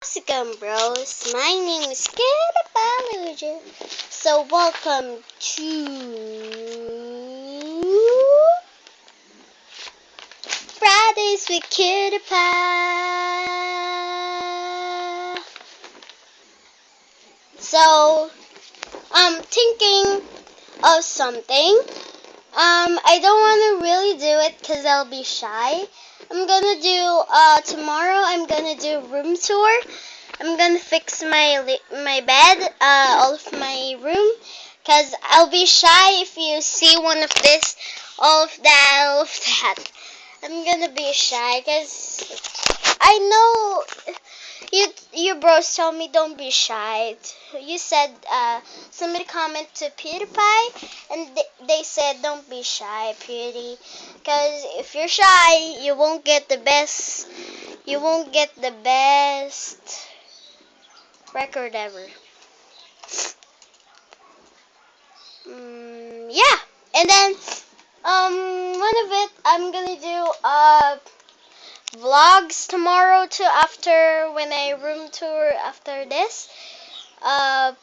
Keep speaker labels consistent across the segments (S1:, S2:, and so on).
S1: How's it going, bros? My name is Kid. So welcome to Fridays with Kid. So I'm thinking of something. I don't want to really do it because I'll be shy. I'm gonna do tomorrow. I'm gonna do room tour. I'm gonna fix my bed, all of my room, cause I'll be shy if you see one of this, all of that, all of that. I'm gonna be shy, cause I know you bros told me don't be shy. You said somebody comment to PewDiePie, and they said don't be shy, Pewdie, cause if you're shy, you won't get the best. You won't get the best record ever. Yeah, and then one of it I'm gonna do vlogs tomorrow too. After when I room tour after this, I'm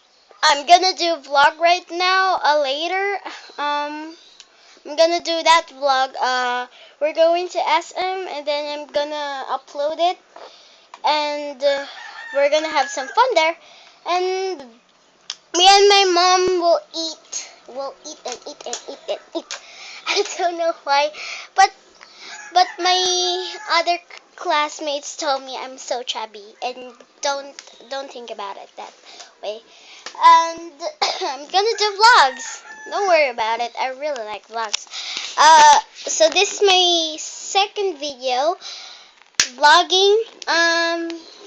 S1: gonna do vlog right now. Later, I'm gonna do that vlog. We're going to SM, and then I'm gonna upload it, and we're gonna have some fun there, and me and my mom will eat. We'll eat and eat and eat and eat. I don't know why, but my other classmates told me I'm so chubby, and don't think about it that way. And I'm gonna do vlogs. Don't worry about it. I really like vlogs. So this is my second video vlogging.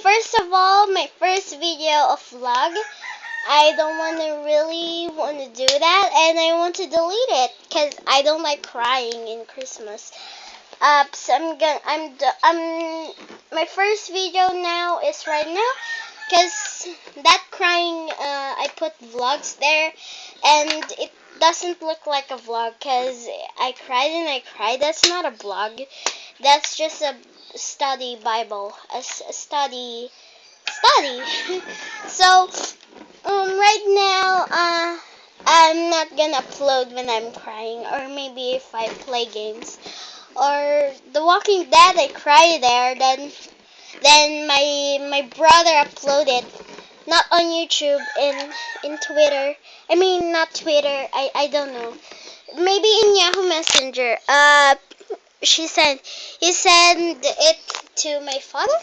S1: First of all, my first video of vlog. I don't really want to do that, and I want to delete it because I don't like crying in Christmas. So my first video now is right now, because that crying, I put vlogs there, and it doesn't look like a vlog because I cried and I cried. That's not a vlog. That's just a study Bible, a study. So right now, I'm not gonna upload when I'm crying, or maybe if I play games, or The Walking Dead. I cry there. Then my brother uploaded, not on YouTube, in Twitter. I mean, not Twitter. I don't know. Maybe in Yahoo Messenger. He sent it to my father,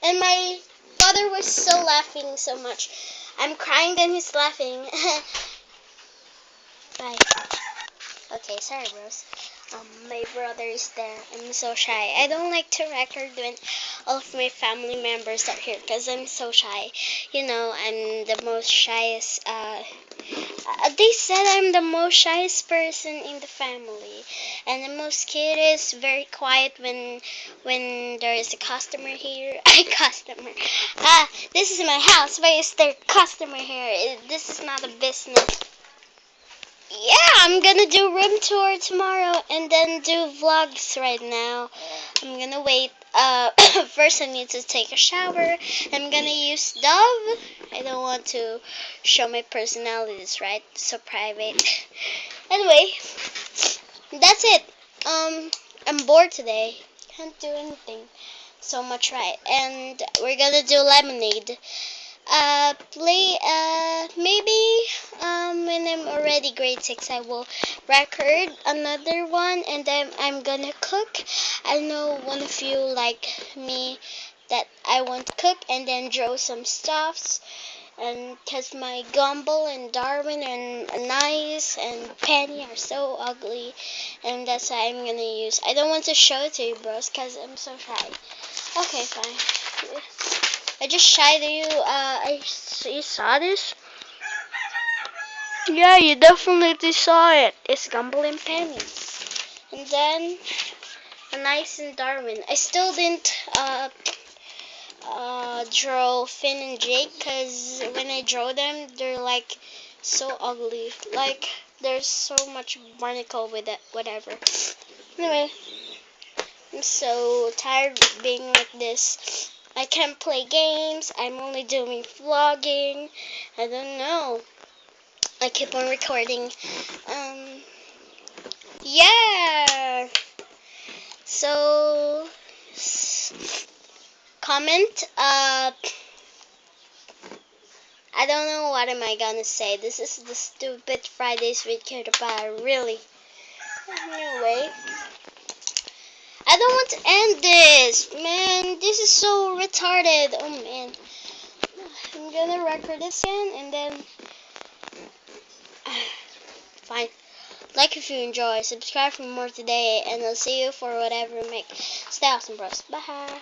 S1: and my father was so laughing so much. I'm crying, then he's laughing. Bye. Okay, sorry, bros. My brother is there. I'm so shy. I don't like to record when all of my family members are here because I'm so shy. You know, I'm the most shyest. They said I'm the most shyest person in the family, and the most kid is very quiet when there is a customer here. Customer. This is my house. Why is there a customer here? This is not a business. Yeah, I'm gonna do room tour tomorrow and then do vlogs right now. I'm gonna wait. First I need to take a shower. I'm gonna use Dove. I don't want to show my personalities, right? So private. Anyway, that's it. I'm bored today. Can't do anything. So much right. And we're gonna do lemonade. Maybe when I'm already grade 6, I will record another one, and then I'm gonna cook. I know one of you like me that I want to cook and then draw some stuffs, and because my Gumball and Darwin and Nice and Penny are so ugly, and that's why I'm gonna use. I don't want to show it to you, bros, because I'm so shy. Okay, fine. I just shied you. You saw this? Yeah, you definitely saw it. It's Gumball and Penny. And then a Nice and Darwin. I still didn't draw Finn and Jake because when I draw them, they're like so ugly. Like there's so much barnacle with it. Whatever. Anyway, I'm so tired of being like this. I can't play games. I'm only doing vlogging. I don't know. I keep on recording. Yeah. So comment. I don't know what am I gonna say. This is the stupid Fridays with Kirpa. Really. Anyway, I don't want to end this, man. This is so retarded. Oh man. I'm gonna record this again and then. Fine. Like if you enjoy, subscribe for more today, and I'll see you for whatever we make. Stay awesome, bros. Bye.